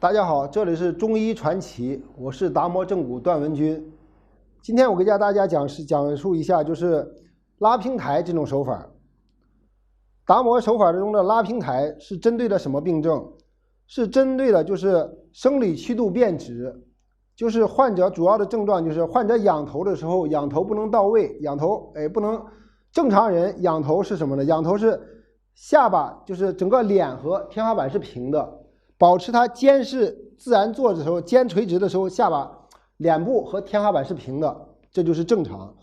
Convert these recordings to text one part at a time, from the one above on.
大家好，这里是中医传奇，我是达摩正骨段文军。今天我给大家讲述一下，就是拉平台这种手法。达摩手法中的拉平台是针对的什么病症？是针对的就是生理曲度变直，就是患者主要的症状就是患者仰头的时候，仰头不能到位，仰头不能。正常人仰头是什么呢？仰头是下巴，就是整个脸和天花板是平的。保持它肩是自然坐的时候，肩垂直的时候，下巴、脸部和天花板是平的，这就是正常。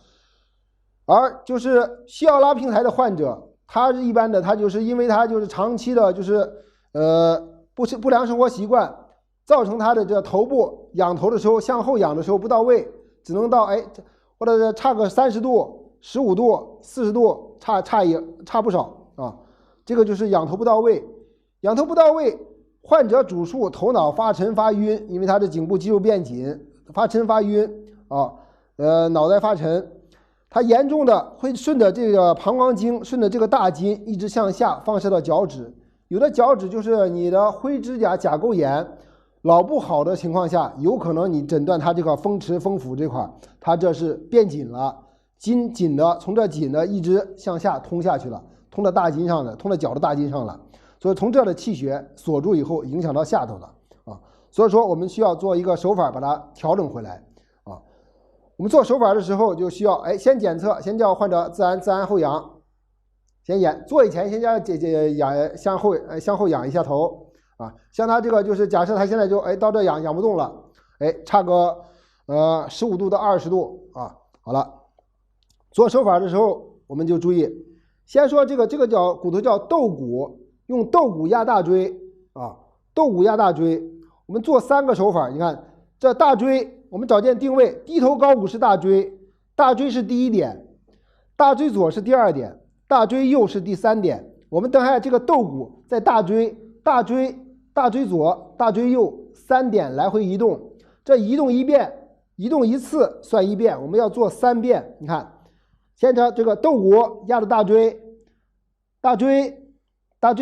而就是需要拉平台的患者，他是一般的，他就是因为他就是长期的就是不良生活习惯，造成他的这头部仰头的时候向后仰的时候不到位，只能到或者是差个30度、15度、40度，差不少啊。这个就是仰头不到位，仰头不到位。患者主诉头脑发沉发晕，因为他的颈部肌肉变紧，发沉发晕啊，脑袋发沉。他严重的会顺着这个膀胱经，顺着这个大筋一直向下放射到脚趾。有的脚趾就是你的灰指甲甲沟炎老不好的情况下，有可能你诊断他这个风池风府这块，他这是变紧了，筋紧的从这紧的一直向下通下去了，通到大筋上的，通到脚的大筋上了。所以从这儿的气血锁住以后，影响到下头了啊。所以说我们需要做一个手法把它调整回来啊。我们做手法的时候就需要先检测，先叫患者自然后仰，先做以前先叫仰向后仰一下头啊。像他这个就是假设他现在就到这仰不动了，差个15度到20度啊。好了，做手法的时候我们就注意，先说这个叫骨头叫斗骨。用斗骨压大椎啊，斗骨压大椎。我们做3个手法，你看这大椎，我们找见定位，低头高骨是大椎，大椎是第1点，大椎左是第2点，大椎右是第3点。我们等下这个斗骨在大椎左、大椎右3点来回移动，这移动一遍，移动一次算1遍，我们要做3遍。你看，先找这个斗骨压着大椎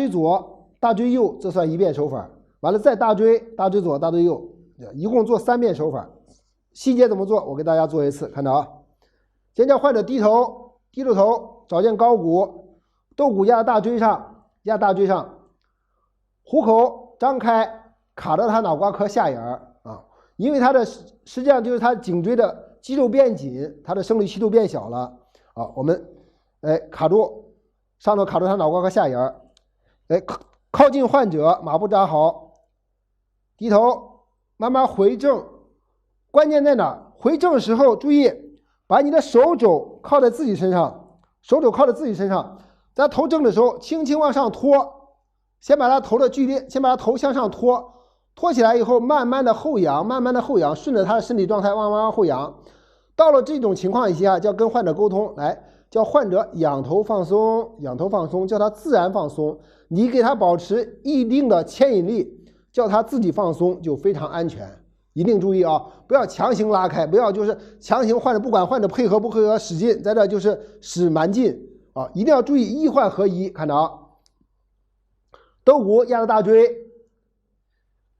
左、大椎右，这算1遍手法。完了再大椎左、大椎右，一共做3遍手法。细节怎么做？我给大家做一次，看着啊。先叫患者低着头，找见高骨，斗骨压大椎上，虎口张开，卡着他脑瓜壳下沿啊。因为他的实际上就是他颈椎的肌肉变紧，他的生理曲度变小了啊。我们卡住，上头卡住他脑瓜壳下沿。靠近患者，马步扎好，低头，慢慢回正。关键在哪？回正的时候注意，把你的手肘靠在自己身上，在头正的时候，轻轻往上拖，先把他头的距离，先把他头向上拖起来以后，慢慢的后仰，顺着他的身体状态慢慢后仰。到了这种情况下，就要跟患者沟通，叫患者仰头放松，叫他自然放松。你给他保持一定的牵引力，叫他自己放松，就非常安全。一定注意啊，不要强行拉开，不要就是强行患者，不管患者配合不配合，使劲在这就是使蛮劲啊！一定要注意医患合一。看着啊，斗骨压着大椎，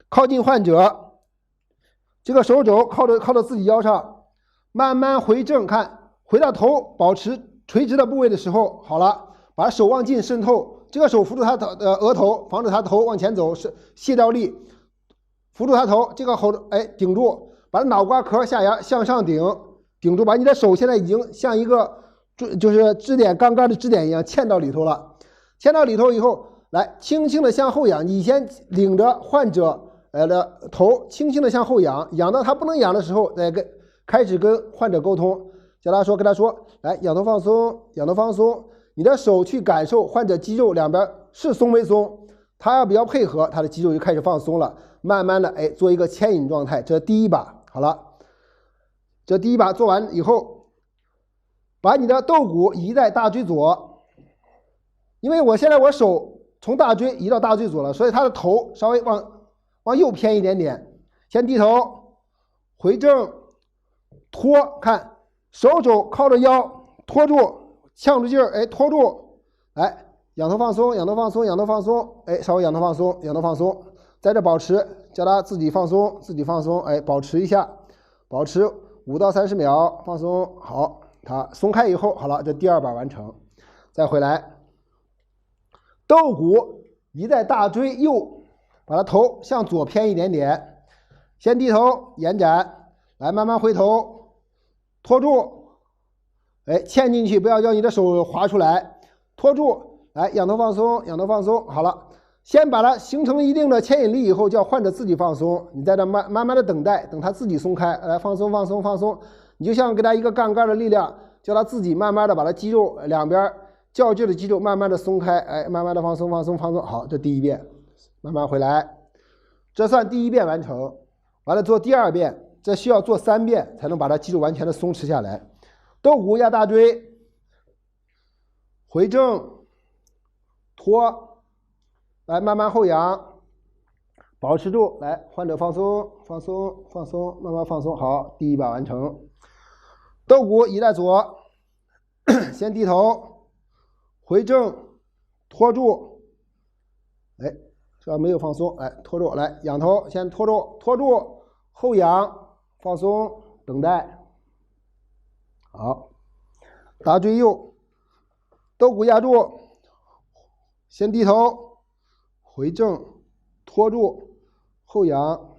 靠近患者，这个手肘靠到自己腰上，慢慢回正，看回到头，保持垂直的部位的时候，好了，把手往进渗透。这个手扶住他的额头，防止他头往前走，是卸掉力，扶住他头，这个后顶住，把脑瓜壳下沿向上顶住，把你的手现在已经像一个就是支点杠杆的支点一样嵌到里头了。嵌到里头以后，来轻轻的向后仰，你先领着患者的头轻轻的向后仰，仰到他不能仰的时候，再开始跟患者沟通，跟他说，来仰头放松。你的手去感受患者肌肉两边是松没松，他要比较配合，他的肌肉就开始放松了，慢慢的做一个牵引状态。这第1把好了，这第1把做完以后，把你的斗骨移在大椎左，因为我现在我手从大椎移到大椎左了，所以他的头稍微往右偏一点点，先低头回正，拖，看手肘靠着腰，拖住。呛住劲儿，拖住，仰头放松，稍微仰头放松，在这保持，叫他自己放松，自己放松，哎，保持一下，保持5到30秒，放松，好，他松开以后，好了，这第2把完成，再回来，斗骨移在大椎右，把他头向左偏一点点，先低头延展，来慢慢回头，拖住，哎，嵌进去，不要叫你的手滑出来，拖住，来仰头放松，仰头放松，好了。先把它形成一定的牵引力以后，叫患者自己放松。你在这慢慢的等待，等他自己松开，来放松放松放松。你就像给他一个杠杆的力量，叫他自己慢慢的把他肌肉两边较劲的肌肉慢慢的松开，哎，慢慢的放松放松放松。好，这第1遍，慢慢回来，这算第1遍完成。完了做第2遍，这需要做3遍才能把它肌肉完全的松弛下来。斗骨压大椎，回正，拖。来，慢慢后仰，保持住，来，患者放松，放松，放松，慢慢放松。好，第1把完成。斗骨移在左，先低头，回正，拖住，哎，这没有放松，来拖住，来仰头，先拖住，拖住，后仰，放松，等待。好，大椎右，斗骨压住，先低头。回正，拖住，后仰，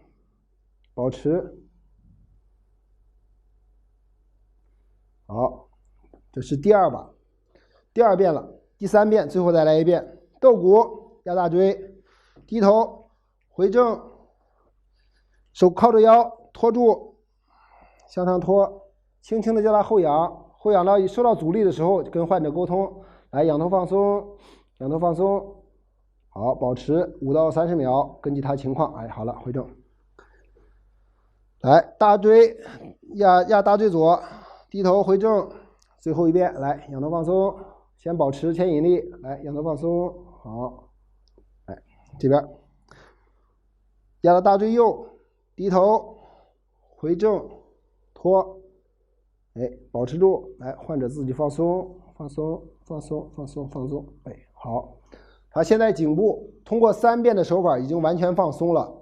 保持。好，这是第2把，第2遍了。第3遍，最后再来一遍。斗骨压大椎，低头，回正，手靠着腰，拖住，向上拖，轻轻的叫他后仰，后仰到受到阻力的时候，跟患者沟通，来仰头放松，仰头放松。好，保持5到30秒，根据他情况，哎，好了，回正。来，大椎压大椎左，低头回正，最后1遍，来，仰头放松，先保持牵引力，来，仰头放松，好，哎，这边压到大椎右，低头回正，拖，哎，保持住，来，患者自己放松，放松，放松，放松，放松，哎，好。他现在颈部通过3遍的手法已经完全放松了，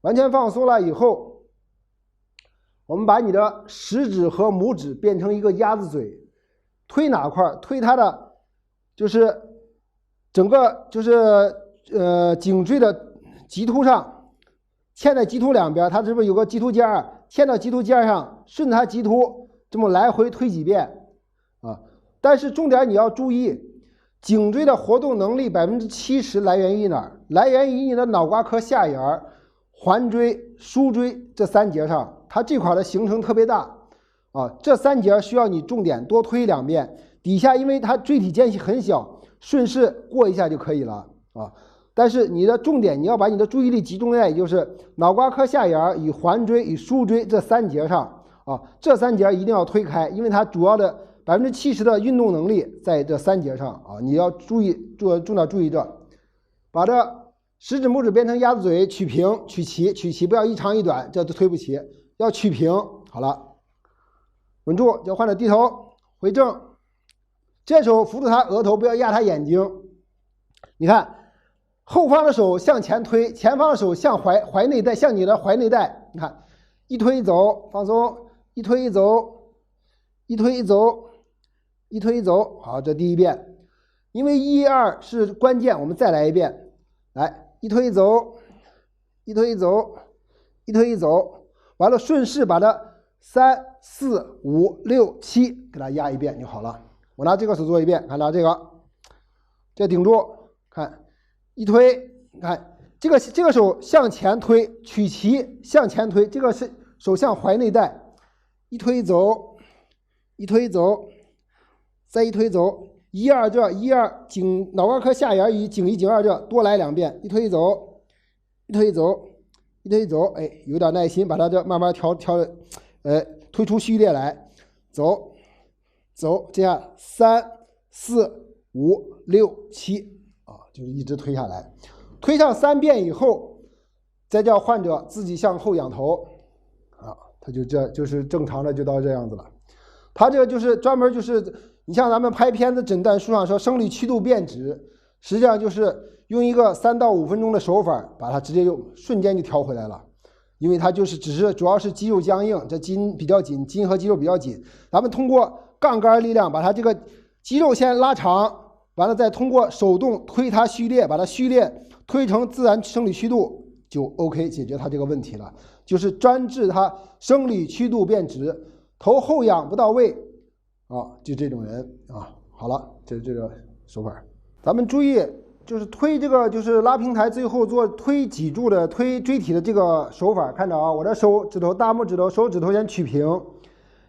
完全放松了以后，我们把你的食指和拇指变成一个鸭子嘴，推哪块？推它的就是整个就是颈椎的棘突上，嵌在棘突两边，它是不是有个棘突尖儿？嵌到棘突尖上，顺着它棘突这么来回推几遍啊！但是重点你要注意。颈椎的活动能力70%来源于哪儿？来源于你的脑瓜壳下沿、环椎、枢椎这3节上，它这块的形成特别大啊。这3节需要你重点多推2遍，底下因为它椎体间隙很小，顺势过一下就可以了啊。但是你的重点，你要把你的注意力集中在，也就是脑瓜壳下沿与环椎与枢椎这3节上啊。这3节一定要推开，因为它主要的。70%的运动能力在这3节上啊，你要重点注意这，把这食指拇指变成鸭子嘴，曲平曲齐，不要一长一短，这都推不齐，要曲平。好了，稳住，叫患者低头回正，这手扶住他额头，不要压他眼睛。你看，后方的手向前推，前方的手向怀内带，向你的怀内带。你看，一推一走，放松，一推一走，一推一走。一推一走，好，这第1遍，因为1、2是关键，我们再来一遍，来，一推一走，一推一走，一推一走，完了顺势把它3、4、5、6、7给它压一遍就好了。我拿这个手做一遍，看拿这个，这顶住，看一推，看这个手向前推，曲齐向前推，这个是手向怀内带，一推一走，一推一走。再一推走，1、2这1、2颈脑瓜壳下沿与颈1、颈2这多来2遍，一推一走，一推一走，一推一走，哎，有点耐心，把它这慢慢推出序列来，走，这样3、4、5、6、7啊，就是一直推下来，推上3遍以后，再叫患者自己向后仰头啊，他就是正常的就到这样子了。他这个就是专门就是。你像咱们拍片子诊断书上说生理曲度变直，实际上就是用一个3到5分钟的手法，把它直接就瞬间就调回来了。因为它只是主要是肌肉僵硬，这筋比较紧，筋和肌肉比较紧。咱们通过杠杆力量把它这个肌肉先拉长，完了再通过手动推它虚裂，把它虚裂推成自然生理曲度，就 OK 解决它这个问题了。就是专治它生理曲度变直，头后仰不到位啊，就这种人啊。好了，这是这个手法。咱们注意，就是推这个就是拉平台最后做推脊柱的推椎体的这个手法，看着啊，我的手指头大拇指头手指头先曲平，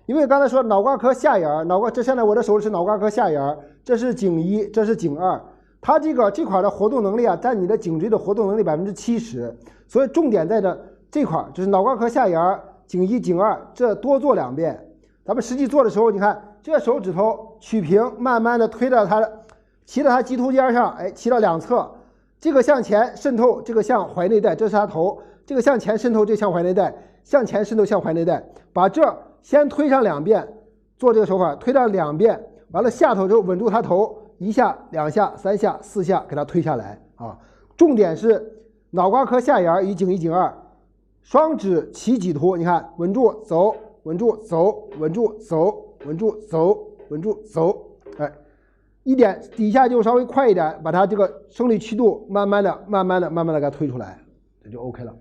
因为刚才说脑瓜壳下沿，这现在我的手是脑瓜壳下沿，这是颈1，这是颈2，它这块的活动能力啊，占你的颈椎的活动能力70%，所以重点在这块，就是脑瓜壳下沿、颈1、颈2，这多做2遍。咱们实际做的时候，你看这手指头曲平，慢慢的推到它，骑到它棘突尖上，哎，骑到2侧，这个向前渗透，这个向踝内带，这是它头，这个向前渗透，这向踝内带，向前渗透向踝内带，把这先推上2遍，做这个手法，推上2遍，完了下头之后稳住它头，1下、2下、3下、4下，给它推下来啊。重点是脑瓜壳下沿与颈1、颈2，双指齐棘突，你看稳住走，稳住走，稳住走，稳住走，稳住走，哎，一点底下就稍微快一点，把它这个生理曲度慢慢的给它推出来，这就 OK 了。